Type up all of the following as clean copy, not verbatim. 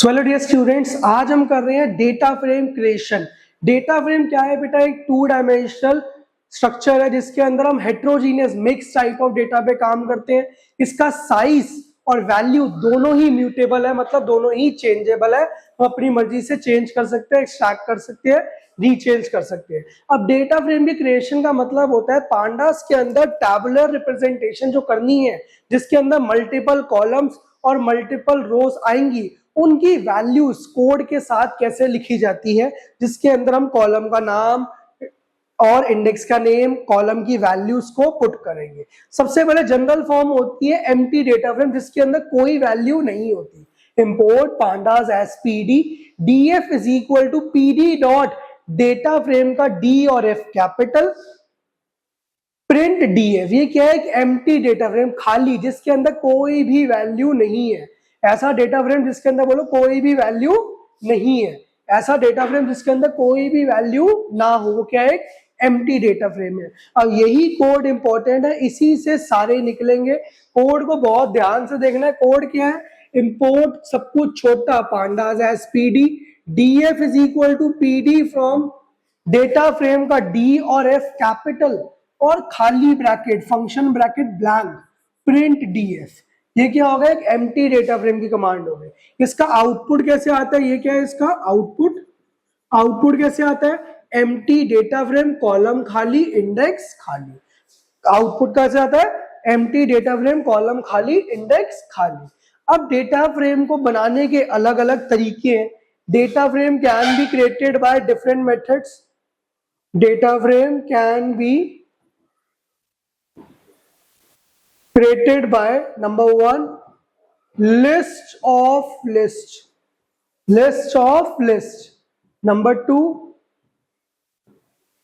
Hello dear students, आज हम कर रहे हैं data frame creation. Data frame क्या है बेटा? एक टू डायमेंशनल स्ट्रक्चर है जिसके अंदर हम heterogeneous mix type of data पे काम करते हैं। इसका साइज और वैल्यू दोनों ही म्यूटेबल है, मतलब दोनों ही चेंजेबल है। हम अपनी मर्जी से चेंज कर सकते हैं, एक्सट्रैक्ट कर सकते हैं, रीचेंज कर सकते हैं। अब डेटा फ्रेम के क्रिएशन का मतलब होता है पांडास के अंदर टैबुलर रिप्रेजेंटेशन जो करनी है, जिसके अंदर मल्टीपल कॉलम्स और मल्टीपल रोज आएंगी, उनकी वैल्यूज कोड के साथ कैसे लिखी जाती है, जिसके अंदर हम कॉलम का नाम और इंडेक्स का नेम, कॉलम की वैल्यूज को पुट करेंगे। सबसे पहले जनरल फॉर्म होती है एम्प्टी डेटा फ्रेम, जिसके अंदर कोई वैल्यू नहीं होती। Import pandas as PD, DF is equal to PD dot data frame का डी और एफ कैपिटल, प्रिंट डीएफ। ये क्या है? एक एम्प्टी डेटा फ्रेम, खाली, जिसके अंदर कोई भी वैल्यू नहीं है। ऐसा डेटा फ्रेम जिसके अंदर बोलो कोई भी वैल्यू नहीं है, ऐसा डेटा फ्रेम जिसके अंदर कोई भी वैल्यू ना हो, वो क्या है? एम्प्टी डेटा फ्रेम है। अब यही कोड इंपॉर्टेंट है, इसी से सारे निकलेंगे। कोड को बहुत ध्यान से देखना है। कोड क्या है? इंपोर्ट सब कुछ छोटा, pandas as PD, DF is equal to PD from data frame का डी और एफ कैपिटल और खाली bracket, function bracket blank, print DF. ये क्या होगा? एक एम्प्टी डेटा फ्रेम की कमांड होगी। इसका आउटपुट कैसे आता है? ये क्या है इसका आउटपुट? आउटपुट कैसे आता है? एम्प्टी डेटा फ्रेम, कॉलम खाली, इंडेक्स खाली। आउटपुट कैसे आता है? एम्प्टी डेटा फ्रेम, कॉलम खाली, इंडेक्स खाली। अब डेटा फ्रेम को बनाने के अलग अलग तरीके हैं। Data frame can be created by different methods. Data frame can be created by number one, list of list, list of list. Number two,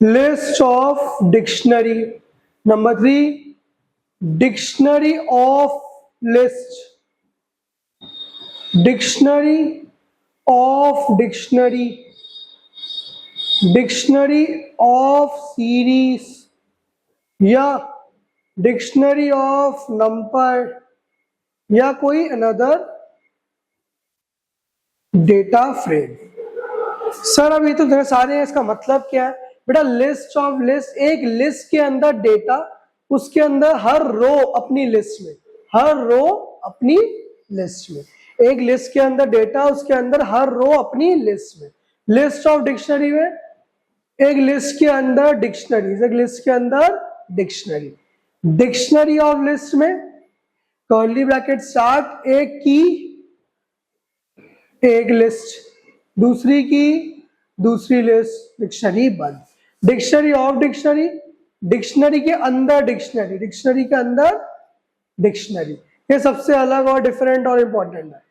list of dictionary. Number three, dictionary of list, dictionary of dictionary, dictionary of series, या dictionary of number, या कोई another data frame. Sir अभी तो सारे हैं, इसका मतलब क्या है बेटा? लिस्ट ऑफ लिस्ट, एक लिस्ट के अंदर डेटा, उसके अंदर हर रो अपनी लिस्ट में, हर रो अपनी लिस्ट में। एक लिस्ट के अंदर डेटा, उसके अंदर हर रो अपनी लिस्ट में। लिस्ट ऑफ डिक्शनरी में एक लिस्ट के अंदर डिक्शनरी, एक लिस्ट के अंदर डिक्शनरी। डिक्शनरी ऑफ लिस्ट में कर्ली ब्रैकेट स्टार्ट, एक की एक लिस्ट, दूसरी की दूसरी लिस्ट, डिक्शनरी बंद। डिक्शनरी ऑफ डिक्शनरी, डिक्शनरी के अंदर डिक्शनरी, डिक्शनरी के अंदर डिक्शनरी। ये सबसे अलग और डिफरेंट और इंपॉर्टेंट है।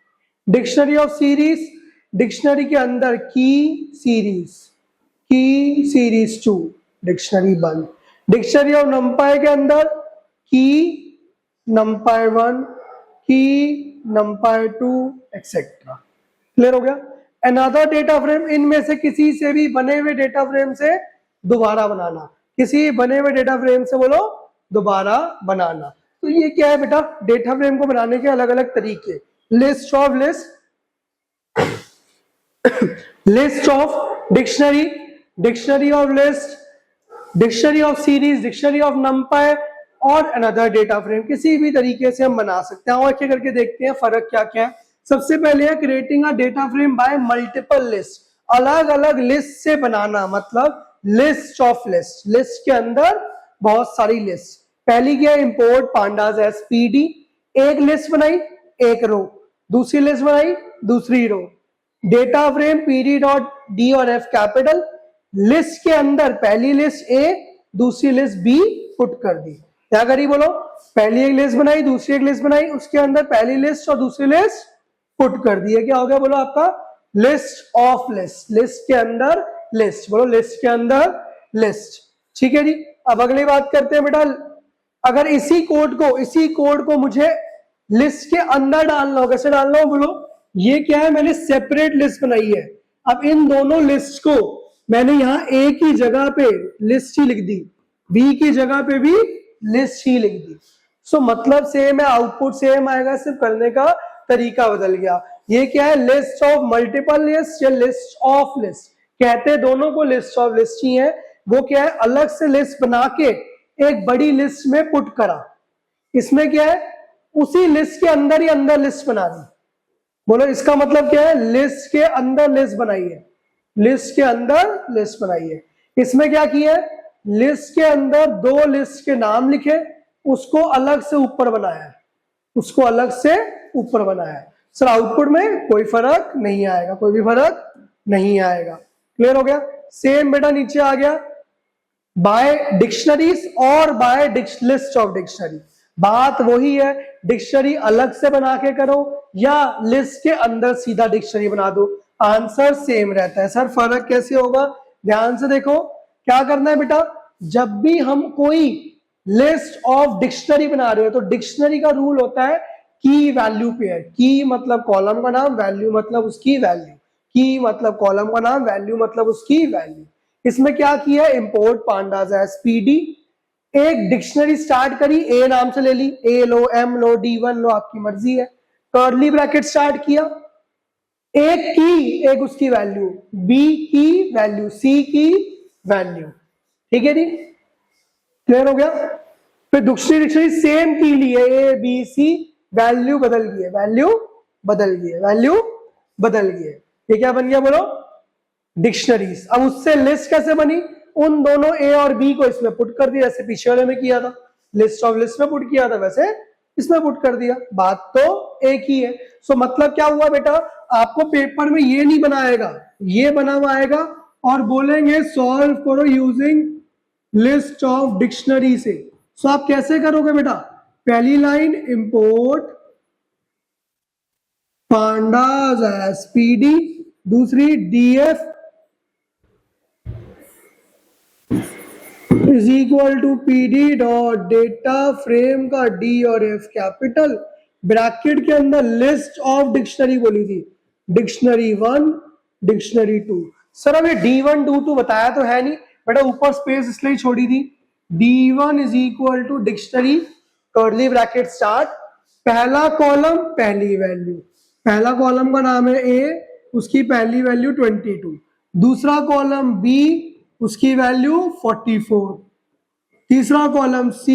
डिक्शनरी ऑफ सीरीज, डिक्शनरी के अंदर की सीरीज, की सीरीज 2, डिक्शनरी बंद। डिक्शनरी ऑफ नंपाई के अंदर की नंपाई 1, की नंपाई 2, एक्सेट्रा। क्लियर हो गया? अनदर डेटा फ्रेम, इनमें से किसी से भी बने हुए डेटा फ्रेम से दोबारा बनाना, किसी बने हुए डेटा फ्रेम से बोलो दोबारा बनाना। तो ये क्या है बेटा? डेटा फ्रेम को बनाने के अलग अलग तरीके। List of list, list of dictionary, dictionary of list, dictionary of series, dictionary of नंपाई और अनदर डेटा फ्रेम। किसी भी तरीके से हम बना सकते हैं। और क्या करके देखते हैं फर्क क्या क्या है। सबसे पहले है creating a data frame by multiple list, अलग अलग लिस्ट से बनाना, मतलब लिस्ट ऑफ लिस्ट, लिस्ट के अंदर बहुत सारी लिस्ट। पहली क्या है? इंपोर्ट पांडास एज पीडी, एक लिस्ट बनाई एक रो, दूसरी लिस्ट बनाई दूसरी row. Data frame PD dot D और एफ कैपिटल, लिस्ट के अंदर पहली लिस्ट ए, दूसरी लिस्ट बी पुट कर दी। क्या करी बोलो? पहली एक लिस्ट बनाई, दूसरी एक लिस्ट बनाई, उसके अंदर पहली लिस्ट और दूसरी लिस्ट पुट कर दी। क्या हो गया बोलो? आपका लिस्ट ऑफ लिस्ट, लिस्ट के अंदर लिस्ट, बोलो लिस्ट के अंदर लिस्ट। ठीक है जी। अब अगली बात करते हैं बेटा, अगर इसी कोड को मुझे लिस्ट के अंदर डालना हो, कैसे डालना हो बोलो? ये क्या है? मैंने सेपरेट लिस्ट बनाई है। अब इन दोनों लिस्ट को मैंने यहां ए की जगह पे लिस्ट ही लिख दी, बी की जगह पे भी लिस्ट ही लिख दी। सो मतलब सेम है, आउटपुट सेम आएगा, सिर्फ करने का तरीका बदल गया। ये क्या है, लिस्ट ऑफ मल्टीपल लिस्ट या लिस्ट ऑफ लिस्ट, कहते हैं दोनों को लिस्ट ऑफ लिस्ट ही है। वो क्या है, अलग से लिस्ट बना के एक बड़ी लिस्ट में पुट करा। इसमें क्या है, उसी लिस्ट के अंदर ही अंदर लिस्ट बना दी। बोलो इसका मतलब क्या है, लिस्ट के अंदर लिस्ट बनाई है, लिस्ट के अंदर लिस्ट बनाई है। इसमें क्या किया है, लिस्ट के अंदर दो लिस्ट के नाम लिखे, उसको अलग से ऊपर बनाया है, उसको अलग से ऊपर बनाया है। सर आउटपुट में कोई फर्क नहीं आएगा, कोई भी फर्क नहीं आएगा। क्लियर हो गया। सेम बेटा नीचे आ गया, बाय डिक्शनरीज और बाय लिस्ट ऑफ डिक्शनरी। बात वही है, डिक्शनरी अलग से बना के करो या लिस्ट के अंदर सीधा डिक्शनरी बना दो, आंसर सेम रहता है। सर फर्क कैसे होगा, ध्यान से देखो। क्या करना है बेटा, जब भी हम कोई लिस्ट ऑफ डिक्शनरी बना रहे हो तो डिक्शनरी का रूल होता है की वैल्यू पेयर। की मतलब कॉलम का नाम, वैल्यू मतलब उसकी वैल्यू। की मतलब कॉलम का नाम, वैल्यू मतलब उसकी वैल्यू। इसमें क्या किया, इंपोर्ट पांडाज एज पीडी। एक डिक्शनरी स्टार्ट करी, ए नाम से ले ली, ए लो, एम लो, D1 लो, आपकी मर्जी है। कर्ली ब्रैकेट स्टार्ट किया, एक की एक उसकी वैल्यू, बी की वैल्यू, सी की वैल्यू। ठीक है जी, क्लियर हो गया। फिर दूसरी डिक्शनरी सेम की ली है, ए बी सी, वैल्यू बदल गई है, वैल्यू बदल गई है, वैल्यू बदल गई है। ये क्या बन गया बोलो, डिक्शनरीज। अब उससे लिस्ट कैसे बनी, उन दोनों ए और बी को इसमें पुट कर दिया, जैसे पीछे वाले में किया था, लिस्ट ऑफ लिस्ट में पुट किया था, वैसे इसमें पुट कर दिया। बात तो एक ही है। सो मतलब क्या हुआ बेटा, आपको पेपर में ये नहीं बनाएगा, ये बना हुआ आएगा और बोलेंगे सॉल्व करो यूजिंग लिस्ट ऑफ डिक्शनरी से। सो आप कैसे करोगे बेटा, पहली line import pandas as PD, दूसरी DF is equal to PD dot data frame का डी और एफ कैपिटल, ब्रैकेट के अंदर लिस्ट ऑफ डिक्शनरी बोली थी, डिक्शनरी 1, डिक्शनरी 2। सर अब ये D1 D2 बताया तो है नहीं बेटा, ऊपर स्पेस इसलिए छोड़ी थी। D1 is equal to dictionary, curly bracket start, पहला कॉलम पहली वैल्यू, पहला कॉलम का नाम है A, उसकी पहली वैल्यू 22, दूसरा कॉलम B, उसकी वैल्यू 44, तीसरा कॉलम C,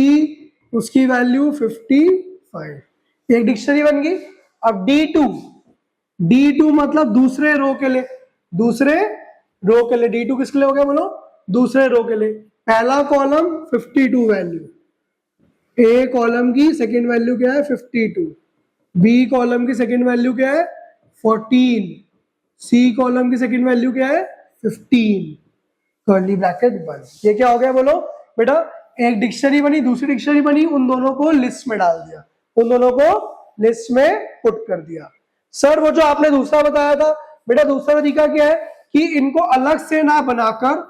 उसकी वैल्यू 55। एक डिक्शनरी बन गई। अब D2 मतलब दूसरे रो के लिए, दूसरे रो के लिए, D2 किसके लिए हो गया बोलो, दूसरे रो के लिए। पहला कॉलम 52 वैल्यू, A कॉलम की सेकंड वैल्यू क्या है 52, B कॉलम की सेकंड वैल्यू क्या है 14, C कॉलम की सेकंड वैल्यू क्या है 15, कर्ली ब्रैकेट बंद। ये क्या हो गया बोलो बेटा, एक डिक्शनरी बनी, दूसरी डिक्शनरी बनी, उन दोनों को लिस्ट में डाल दिया, उन दोनों को लिस्ट में पुट कर दिया। सर वो जो आपने दूसरा बताया था बेटा, दूसरा तरीका क्या है कि इनको अलग से ना बनाकर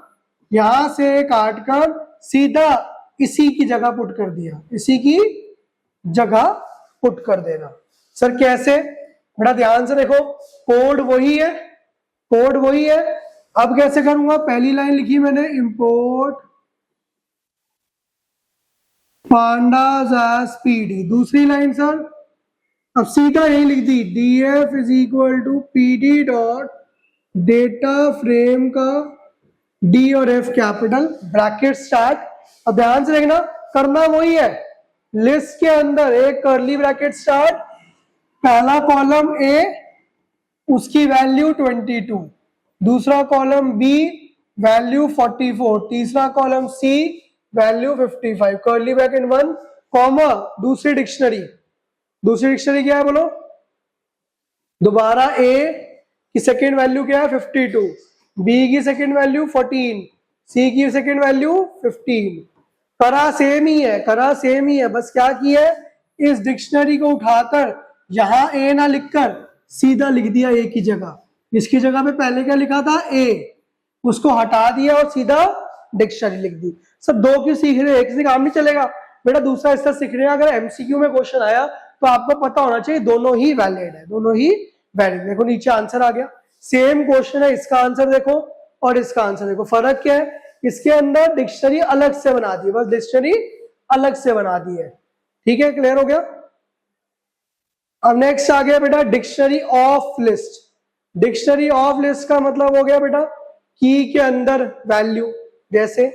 यहां से काट कर सीधा इसी की जगह पुट कर दिया, इसी की जगह पुट कर देना। सर कैसे बेटा, ध्यान से देखो, कोड वही है, कोड वही है। अब कैसे करूंगा, पहली लाइन लिखी मैंने इंपोर्ट पांडाज एज पीडी, दूसरी लाइन सर अब सीधा यही लिख दी, df is equal to PD dot data frame का डी और एफ कैपिटल, ब्रैकेट स्टार्ट। अब ध्यान से देखना, करना वही है, लिस्ट के अंदर एक कर्ली ब्रैकेट स्टार्ट, पहला कॉलम A, उसकी वैल्यू 22, दूसरा कॉलम B, वैल्यू 44, तीसरा column C, value 55, curly bracket 1 comma दूसरी डिक्शनरी, दूसरी डिक्शनरी क्या है बोलो, दोबारा A की सेकेंड वैल्यू क्या है 52, B की सेकेंड वैल्यू 14, C की सेकेंड वैल्यू 15। करा सेम ही है, करा सेम ही है, बस क्या किया है, इस डिक्शनरी को उठाकर यहां A ना लिखकर सीधा लिख दिया A की जगह, इसकी जगह पे पहले क्या लिखा था A, उसको हटा दिया और सीधा डिक्शनरी लिख दी। सब दो क्यों सीख रहे हैं, एक से काम नहीं चलेगा बेटा, दूसरा हिस्सा सीख रहे हैं। अगर एमसीक्यू में क्वेश्चन आया तो आपको पता होना चाहिए दोनों ही वैलिड है, दोनों ही वैलिड। देखो नीचे आंसर आ गया, सेम क्वेश्चन है, इसका आंसर देखो और इसका आंसर देखो, फर्क क्या है, इसके अंदर डिक्शनरी अलग से बना दी, बस डिक्शनरी अलग से बना दी है। ठीक है, क्लियर हो गया। अब नेक्स्ट आ गया बेटा dictionary of list. Dictionary of list का मतलब हो गया बेटा की के अंदर वैल्यू। जैसे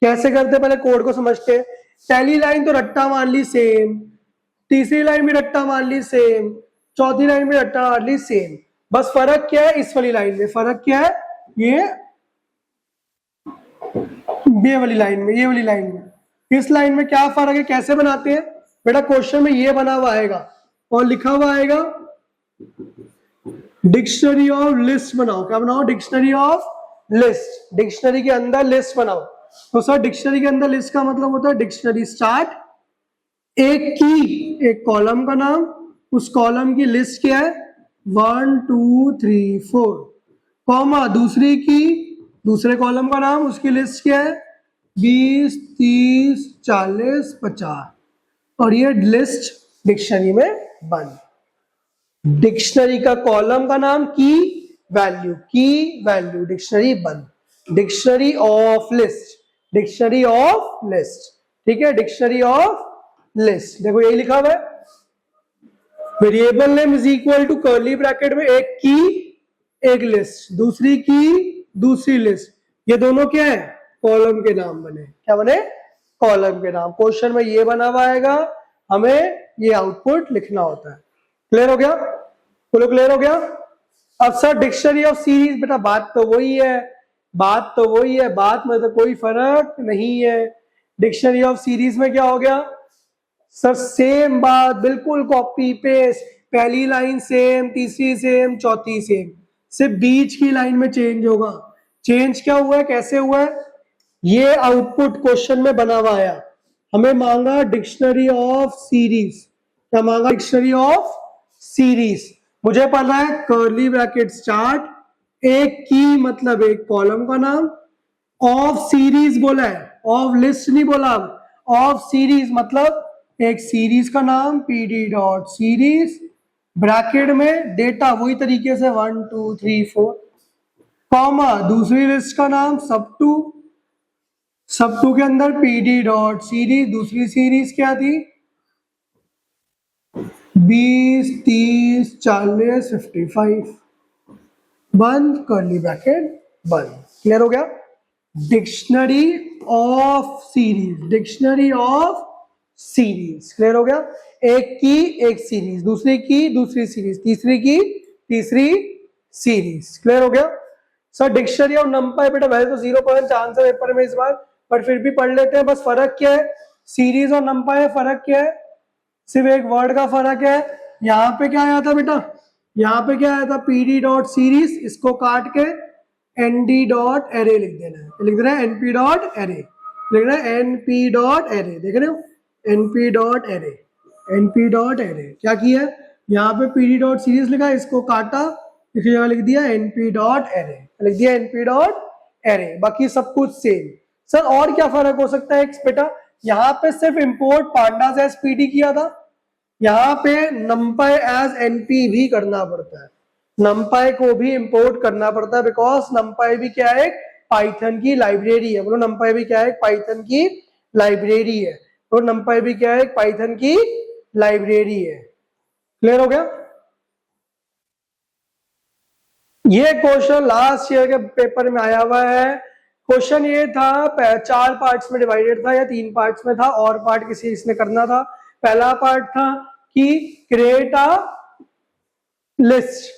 कैसे करते पहले कोड को समझते हैं। पहली लाइन तो रट्टा मान ली सेम, तीसरी लाइन भी रट्टा मान ली सेम, चौथी लाइन भी रट्टा मान ली सेम। बस फर्क क्या है इस वाली लाइन में, फर्क क्या है ये वाली लाइन में, ये वाली लाइन में। इस लाइन में क्या फर्क है, कैसे बनाते हैं बेटा। क्वेश्चन में ये बना हुआ आएगा और लिखा हुआ आएगा डिक्शनरी ऑफ लिस्ट बनाओ। क्या बनाओ, डिक्शनरी ऑफ लिस्ट। डिक्शनरी के अंदर लिस्ट बनाओ। तो सर डिक्शनरी के अंदर लिस्ट का मतलब होता है डिक्शनरी स्टार्ट, एक की, एक कॉलम का नाम, उस कॉलम की लिस्ट क्या है 1 2 3 4, कॉमा दूसरी की, दूसरे कॉलम का नाम, उसकी लिस्ट क्या है 20 30 40 50, और ये लिस्ट डिक्शनरी में बंद। डिक्शनरी का कॉलम का नाम की वैल्यू, डिक्शनरी बंद। Dictionary of list, dictionary of list, ठीक है, डिक्शनरी ऑफ लिस्ट। देखो यही लिखा हुआ है, variable name is equal to curly bracket में एक की एक लिस्ट, दूसरी की दूसरी लिस्ट, ये दोनों क्या है कॉलम के नाम बने। क्या बने, कॉलम के नाम। क्वेश्चन में ये बना हुआ आएगा, हमें ये आउटपुट लिखना होता है। क्लियर हो गया, बोलो क्लियर हो गया। अब सर डिक्शनरी ऑफ सीरीज, बेटा बात तो वही है, बात तो वही है, बात में तो कोई फर्क नहीं है। डिक्शनरी ऑफ सीरीज में क्या हो गया सर, सेम बात, बिल्कुल कॉपी पेस्ट, पहली लाइन सेम, तीसरी सेम, चौथी सेम, सिर्फ बीच की लाइन में चेंज होगा। चेंज क्या हुआ है, कैसे हुआ है, ये आउटपुट क्वेश्चन में बना हुआ आया। हमें मांगा डिक्शनरी ऑफ सीरीज, क्या मांगा, डिक्शनरी ऑफ सीरीज। मुझे पता है कर्ली ब्रैकेट स्टार्ट, एक की मतलब एक कॉलम का नाम, ऑफ सीरीज बोला है, ऑफ लिस्ट नहीं बोला। ऑफ सीरीज मतलब एक सीरीज का नाम pd डॉट सीरीज, ब्रैकेट में डेटा वही तरीके से 1 2 3 4, कॉमा दूसरी लिस्ट का नाम सब टू के अंदर pd डॉट सीरीज, दूसरी सीरीज क्या थी 20 30 40 55, बंद कर्ली ब्रैकेट बंद। क्लियर हो गया। Dictionary of series, dictionary of series, clear हो गया। एक की एक सीरीज, दूसरी की दूसरी सीरीज, तीसरी की तीसरी सीरीज, क्लियर हो गया। सर डिक्शनरी ऑफ नंपाई, बेटा वैसे तो 0 चांस है पेपर में इस बार, पर फिर भी पढ़ लेते हैं। बस फर्क क्या है सीरीज और नंपाई, फर्क क्या है, सिर्फ एक वर्ड का फर्क है। यहाँ पे क्या आया था बेटा, यहाँ पे क्या आया था pd डॉट सीरीज, इसको काट के nd डॉट एरे लिख देना है, लिख देना है np डॉट एरे, लिख देना है np डॉट एरे, देख रहे हो np dot array, np dot array. क्या किया यहाँ पे pd डॉट सीरीज लिखा, इसको काटा, इसकी जगह लिख दिया np डॉट एरे, लिख दिया np डॉट एरे, बाकी सब कुछ सेम। सर और क्या फर्क हो सकता है बेटा, यहाँ पे सिर्फ इंपोर्ट पांडास एज pd किया था, यहाँ पे numpy एज np भी करना पड़ता है, numpy को भी इंपोर्ट करना पड़ता है, बिकॉज numpy भी क्या है पाइथन की लाइब्रेरी है। बोलो numpy भी क्या है पाइथन की लाइब्रेरी है, तो numpy भी क्या है पाइथन की लाइब्रेरी है। क्लियर हो गया। ये क्वेश्चन लास्ट ईयर के पेपर में आया हुआ है। क्वेश्चन ये था 4 पार्ट्स में डिवाइडेड था या 3 पार्ट्स में था, और पार्ट किसी इसने करना था। पहला पार्ट था कि क्रिएट अ लिस्ट,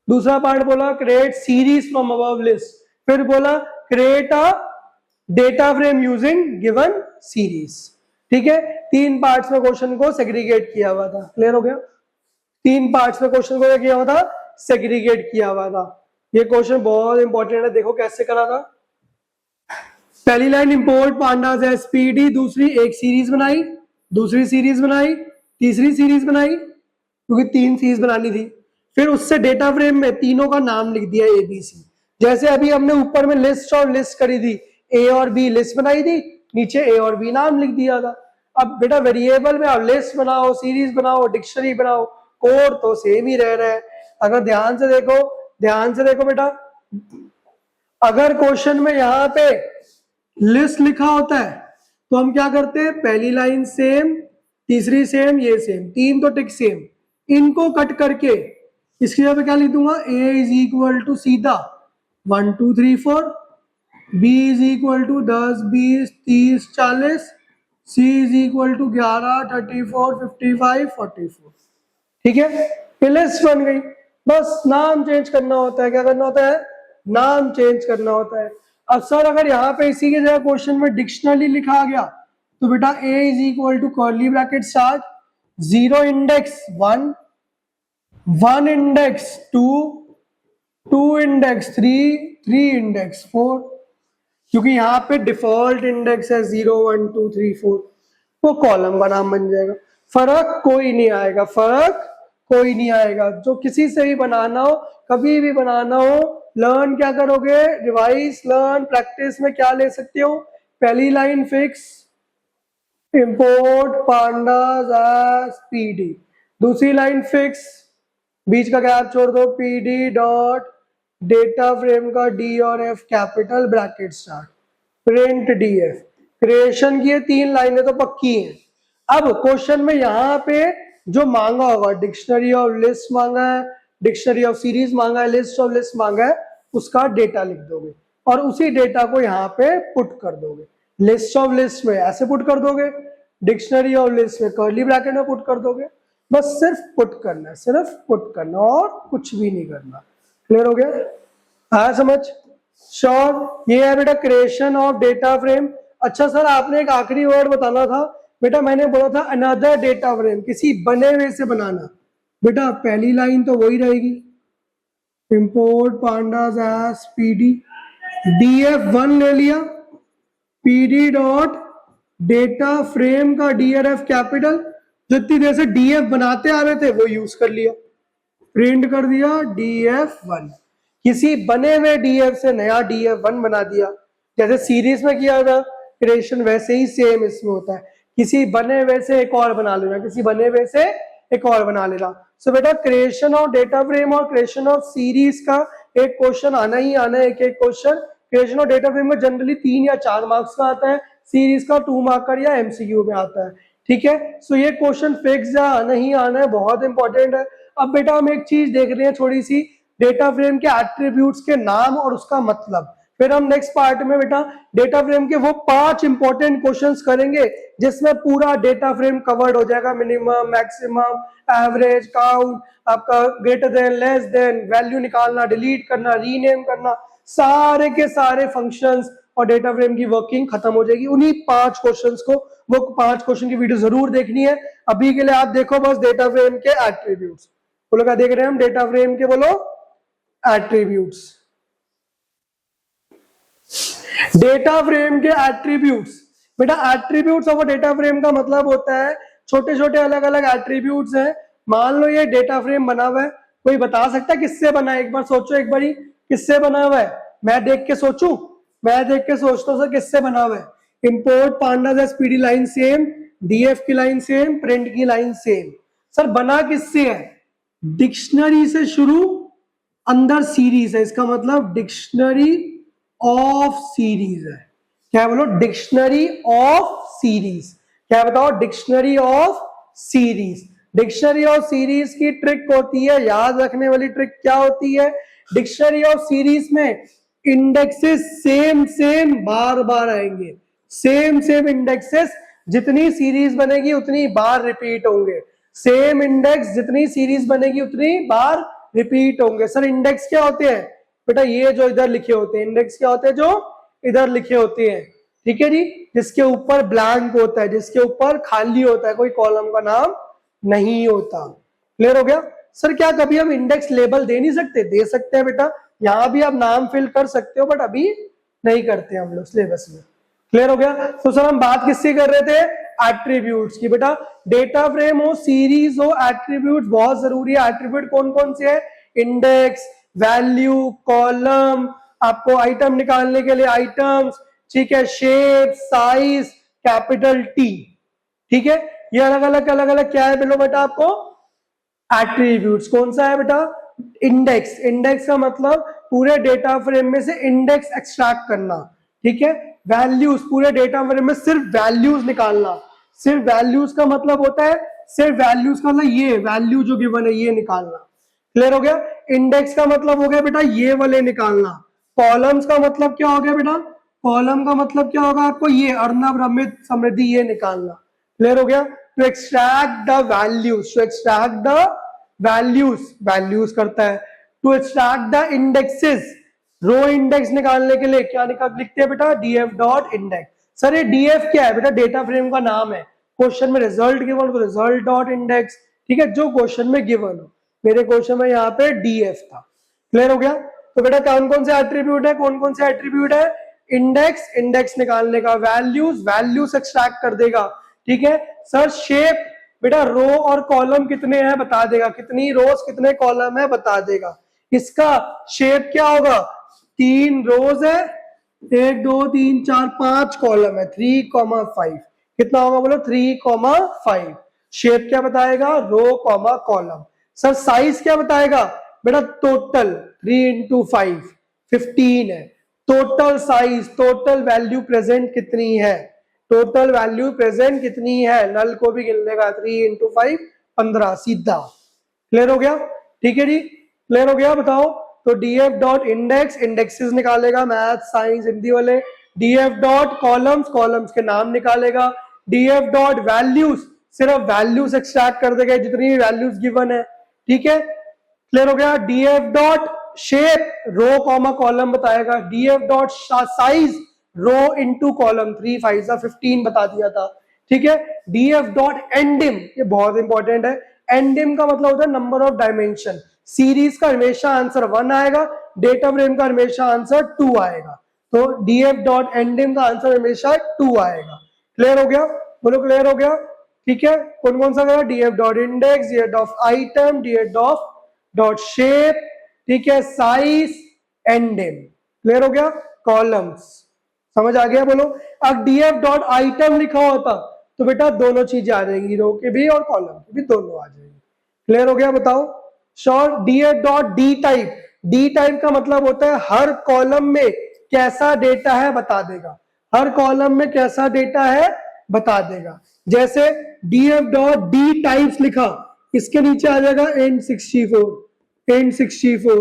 दूसरा पार्ट बोला create series from above list, फिर बोला create a data frame using given series. ठीक है, 3 पार्ट्स में क्वेश्चन को सेग्रीगेट किया हुआ था। क्लियर हो गया। 3 पार्ट्स में क्वेश्चन को क्या किया हुआ था, सेग्रीगेट किया हुआ था। ये क्वेश्चन बहुत इंपॉर्टेंट है, देखो कैसे करा था। पहली लाइन इंपोर्ट पांडास एसपीडी, दूसरी एक सीरीज बनाई, दूसरी सीरीज बनाई, तीसरी सीरीज बनाई, क्योंकि 3 सीरीज बनानी थी। फिर उससे डेटा फ्रेम में तीनों का नाम लिख दिया एबीसी। जैसे अभी हमने ऊपर में लिस्ट और लिस्ट करी थी, ए और बी लिस्ट बनाई थी, नीचे ए और बी नाम लिख दिया था। अब बेटा वेरिएबल में आप लिस्ट बनाओ, सीरीज बनाओ, डिक्शनरी बनाओ, कोड तो सेम ही रह रहा है। अगर ध्यान से देखो बेटा, अगर क्वेश्चन में यहाँ पे लिस्ट लिखा होता है तो हम क्या करते हैं, पहली लाइन सेम, तीसरी सेम, ये सेम, 3 तो टिक सेम, इनको कट करके इसकी जगह पे क्या लिख दूंगा, a इज इक्वल टू सीधा 1 2 3 4, b is equal to 10 20 30 40, c is equal to 11 34 55 44। ठीक है, ये लिस्ट बन गई। बस नाम चेंज करना होता है, क्या करना होता है, नाम चेंज करना होता है। अब सर अगर यहाँ पे इसी की जगह क्वेश्चन में डिक्शनरी लिखा गया तो बेटा a is equal to curly bracket start 0 index 1 1 index 2 2 index 3 3 index 4, क्योंकि यहाँ पे डिफॉल्ट इंडेक्स है 0 1 2 3 4, वो कॉलम का नाम बन जाएगा। फर्क कोई नहीं आएगा, फर्क कोई नहीं आएगा। जो किसी से भी बनाना हो, कभी भी बनाना हो, लर्न क्या करोगे, रिवाइज लर्न प्रैक्टिस में क्या ले सकते हो, पहली line fix import pandas as PD, दूसरी लाइन फिक्स, बीच का गैप छोड़ दो, पीडी डॉट डेटा फ्रेम का डी और F capital bracket start print DF. Creation की 3 लाइनें तो पक्की हैं। अब क्वेश्चन में यहाँ पे जो मांगा होगा, डिक्शनरी ऑफ लिस्ट मांगा है, डिक्शनरी ऑफ सीरीज मांगा है, लिस्ट ऑफ लिस्ट मांगा है, उसका डेटा लिख दोगे और उसी डेटा को यहाँ पे पुट कर दोगे। लिस्ट ऑफ लिस्ट में ऐसे पुट कर दोगे, डिक्शनरी ऑफ लिस्ट में कर्ली ब्रैकेट में पुट कर दोगे। बस सिर्फ पुट करना है, सिर्फ पुट करना और कुछ भी नहीं करना। क्लियर हो गया, आया समझ? श्योर। ये है बेटा क्रिएशन ऑफ डेटा फ्रेम। अच्छा सर आपने एक आखिरी वर्ड बताना था बेटा, मैंने बोला था अनदर डेटा फ्रेम, किसी बने हुए से बनाना। बेटा पहली लाइन तो वही रहेगी, import pandas as PD, df1 ले लिया, pd डॉट डेटा फ्रेम का drf कैपिटल, जितनी देर से df बनाते आ रहे थे वो यूज कर लिया, प्रिंट कर दिया df1। किसी बने हुए df से नया df1 बना दिया, जैसे सीरीज में किया था क्रिएशन, वैसे ही सेम इसमें होता है। किसी बने हुए से एक और बना लेना, किसी बने हुए से एक और बना लेना। सो बेटा क्रिएशन ऑफ डेटा फ्रेम और क्रिएशन ऑफ सीरीज का एक क्वेश्चन आना ही आना है, एक एक question. Creation of data frame में जनरली 3 या 4 मार्क्स का आता है, सीरीज का 2 मार्क का या एमसीक्यू में आता है। ठीक है, सो ये क्वेश्चन फिक्स या आना ही आना है, बहुत इंपॉर्टेंट है। अब बेटा हम एक चीज देख रहे हैं थोड़ी सी, डेटा फ्रेम के एट्रीब्यूट्स के नाम और उसका मतलब। फिर हम नेक्स्ट पार्ट में बेटा डेटा फ्रेम के वो 5 इंपॉर्टेंट क्वेश्चंस करेंगे जिसमें पूरा डेटा फ्रेम कवर्ड हो जाएगा, मिनिमम, मैक्सिमम, एवरेज, काउंट, आपका greater than, less than, value निकालना, डिलीट करना, रीनेम करना, सारे के सारे फंक्शंस और डेटा फ्रेम की वर्किंग खत्म हो जाएगी उन्हीं 5 क्वेश्चंस को। वो 5 क्वेश्चन की वीडियो जरूर देखनी है। अभी के लिए आप देखो बस डेटा फ्रेम के एट्रीब्यूट्स। बोलो क्या देख रहे हैं हम, डेटा फ्रेम के बोलो एट्रीब्यूट्स। डेटा फ्रेम के एट्रीब्यूट्स, बेटा एट्रीब्यूट्स ऑफ डेटा फ्रेम का मतलब होता है छोटे छोटे अलग अलग एट्रीब्यूट्स हैं। मान लो ये डेटा फ्रेम बना हुआ है, कोई बता सकता है किससे बना है? एक बार सोचो, एक बारी किससे बना हुआ है? मैं देख के सोचूं, मैं देख के सोचता हूं सर किससे बना हुआ है। Import pandas as PD line same, DF की लाइन सेम, प्रिंट की लाइन सेम। सर बना किससे है? डिक्शनरी से शुरू, अंदर सीरीज है, इसका मतलब डिक्शनरी ऑफ सीरीज है। क्या बोलो? Dictionary of series. क्या बताओ? Dictionary of series. Dictionary of series की ट्रिक होती है, याद रखने वाली ट्रिक क्या होती है? डिक्शनरी ऑफ सीरीज में इंडेक्सेस सेम सेम बार बार आएंगे, सेम सेम इंडेक्सेस, जितनी सीरीज बनेगी उतनी बार रिपीट होंगे। सेम इंडेक्स जितनी सीरीज बनेगी उतनी बार रिपीट होंगे। सर इंडेक्स क्या होते हैं? बेटा ये जो इधर लिखे होते हैं, इंडेक्स क्या होते हैं? जो इधर लिखे होते हैं। ठीक है जी, जिसके ऊपर ब्लैंक होता है, जिसके ऊपर खाली होता है, कोई कॉलम का नाम नहीं होता। क्लियर हो गया? सर क्या कभी हम इंडेक्स लेबल दे नहीं सकते? दे सकते हैं बेटा, यहां भी आप नाम फिल कर सकते हो, बट अभी नहीं करते हम लोग सिलेबस में। क्लियर हो गया? तो सर हम बात किससे कर रहे थे? एट्रीब्यूट्स की। बेटा डेटा फ्रेम हो, सीरीज हो, एट्रीब्यूट्स बहुत जरूरी है। एट्रीब्यूट कौन कौन से है? इंडेक्स, वैल्यू, कॉलम, आपको आइटम निकालने के लिए आइटम्स, ठीक है, शेप, साइज, कैपिटल टी। ठीक है, ये अलग अलग क्या है बोलो बेटा आपको? एट्रीब्यूट्स। कौन सा है बेटा? इंडेक्स। इंडेक्स का मतलब पूरे डेटा फ्रेम में से इंडेक्स एक्सट्रैक्ट करना। ठीक है, वैल्यूज, पूरे डेटा फ्रेम में सिर्फ वैल्यूज निकालना। सिर्फ वैल्यूज का मतलब होता है सिर्फ वैल्यूज का मतलब ये वैल्यू जो गिवन है ये निकालना। क्लियर हो गया। इंडेक्स का मतलब हो गया बेटा ये वाले निकालना। कॉलम्स का मतलब क्या हो गया बेटा, कॉलम का मतलब क्या होगा आपको, ये अर्नब, रमित, समृद्धि, ये निकालना। क्लियर हो गया। To extract the values, to extract the values, values करता है। To extract the indexes, row index निकालने के लिए क्या लिखते हैं बेटा, डीएफ डॉट इंडेक्स। सर ये डीएफ क्या है बेटा, डेटा फ्रेम का नाम है। क्वेश्चन में रिजल्ट गिवन तो रिजल्ट डॉट इंडेक्स, ठीक है, जो क्वेश्चन में गिवन हो। मेरे क्वेश्चन में यहाँ पे डीएफ था। क्लियर हो गया। तो बेटा कौन कौन से एट्रीब्यूट है, कौन कौन से एट्रीब्यूट है, इंडेक्स, इंडेक्स निकालने का, वैल्यूज, वैल्यूज एक्सट्रैक्ट कर देगा, ठीक है। सर शेप, बेटा रो और कॉलम कितने हैं बता देगा, कितनी रोज कितने कॉलम है बता देगा। इसका शेप क्या होगा, 3 रोज है, 1 2 3 4 5 कॉलम है, 3,5 कितना होगा बोलो, 3,5। शेप क्या बताएगा, row comma column. Sir size क्या बताएगा बेटा, टोटल 3 इंटू 5 15 है। Total size, total value present कितनी है, टोटल वैल्यू प्रेजेंट कितनी है, नल को भी गिन लेगा, 3 इंटू 5 15 सीधा। क्लियर हो गया, ठीक है जी, क्लियर हो गया। बताओ तो डीएफ डॉट इंडेक्स, इंडेक्सेस निकालेगा मैथ साइंस हिंदी वाले। डीएफ डॉट कॉलम्स, कॉलम्स के नाम निकालेगा। डीएफ डॉट वैल्यूज, सिर्फ वैल्यूज एक्सट्रैक्ट कर देगा जितनी भी वैल्यूज गिवन है, ठीक है। क्लियर हो गया। DF dot shape, row comma column बताएगा। डीएफ डॉट साइज, रो इनटू कॉलम, 3 5 15 बता दिया था, ठीक है। डीएफ डॉट एंडिम, ये बहुत इंपॉर्टेंट है। एंडिम का मतलब होता है नंबर ऑफ डायमेंशन। सीरीज का हमेशा आंसर 1 आएगा, डेटा फ्रेम का हमेशा आंसर 2 आएगा, तो डीएफ डॉट एंडिम का आंसर हमेशा 2 आएगा। क्लियर हो गया, बोलो क्लियर हो गया, ठीक है। कौन कौन सा करेगा, DF dot index, DF dot item, DF dot shape, ठीक है, साइज, एंडिम। क्लियर हो गया। कॉलम्स समझ आ गया, बोलो। अब डीएफ डॉट आइटम लिखा होता तो बेटा दोनों चीजें आ जाएंगी, रो के भी और कॉलम के भी, दोनों आ जाएंगी। क्लियर हो गया, बताओ। Short DF dot D type, D type का मतलब होता है हर कॉलम में कैसा डेटा है बता देगा, हर कॉलम में कैसा डेटा है बता देगा। जैसे डीएफ डॉट डी टाइप्स लिखा, इसके नीचे आ जाएगा N64, N64,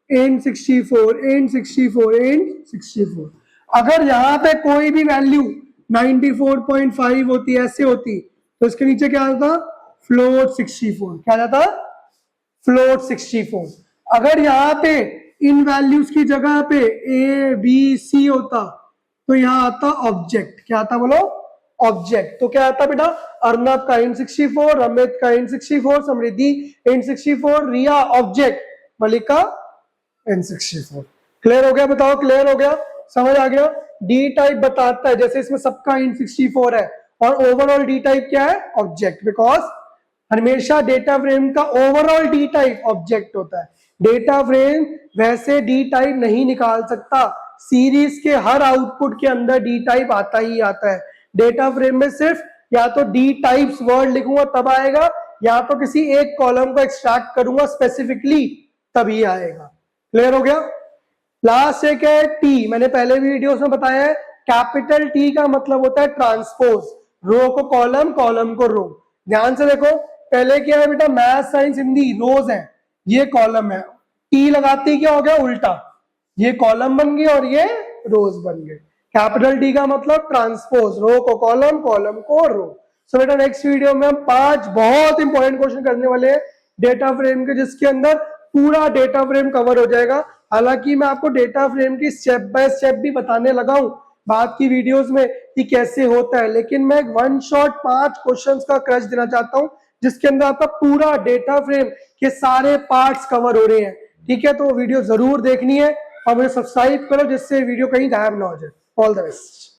N64, N64, N64। अगर यहाँ पे कोई भी वैल्यू 94.5 होती, ऐसे होती, तो इसके नीचे क्या आता, फ्लोट 64, क्या आता, फ्लोट 64। अगर यहाँ पे इन वैल्यूज की जगह पे A B C होता तो यहाँ आता ऑब्जेक्ट, क्या आता बोलो, ऑब्जेक्ट। तो क्या आता बेटा, अर्नब का N64, रमित का N64, समृद्धि N64, रिया ऑब्जेक्ट, मलिका N64। क्लियर हो गया, बताओ क्लियर हो गया, समझ आ गया। डी टाइप बताता है, जैसे इसमें सबका N64 है और ओवरऑल डी टाइप क्या है, ऑब्जेक्ट, बिकॉज हमेशा डेटा फ्रेम का ओवरऑल डी टाइप ऑब्जेक्ट होता है। डेटा फ्रेम वैसे डी टाइप नहीं निकाल सकता, सीरीज के हर आउटपुट के अंदर डी टाइप आता ही आता है। डेटा फ्रेम में सिर्फ या तो डी टाइप्स वर्ड लिखूंगा तब आएगा, या तो किसी एक कॉलम को एक्सट्रैक्ट करूंगा स्पेसिफिकली तभी आएगा। क्लियर हो गया। लास्ट एक है टी, मैंने पहले भी वीडियोस में बताया है, कैपिटल टी का मतलब होता है ट्रांसपोज, रो को कॉलम, कॉलम को रो। ध्यान से देखो, पहले क्या है बेटा, मैथ साइंस हिंदी रोज है, ये कॉलम है, टी लगाती क्या हो गया उल्टा, ये कॉलम बन गई और ये रोज बन गए। कैपिटल टी का मतलब ट्रांसपोज, रो को कॉलम, कॉलम को रो। सो बेटा नेक्स्ट वीडियो में हम 5 बहुत इंपॉर्टेंट क्वेश्चन करने वाले हैं डेटा फ्रेम के, जिसके अंदर पूरा डेटा फ्रेम कवर हो जाएगा। हालांकि मैं आपको डेटा फ्रेम की स्टेप बाय स्टेप भी बताने लगा हूं बाद की वीडियोस में कि कैसे होता है, लेकिन मैं वन शॉट 5 क्वेश्चंस का क्रच देना चाहता हूं जिसके अंदर आपका पूरा डेटा फ्रेम के सारे पार्ट्स कवर हो रहे हैं, ठीक है। तो वीडियो जरूर देखनी है और मुझे सब्सक्राइब करो जिससे वीडियो कहीं गायब ना हो जाए। All the best.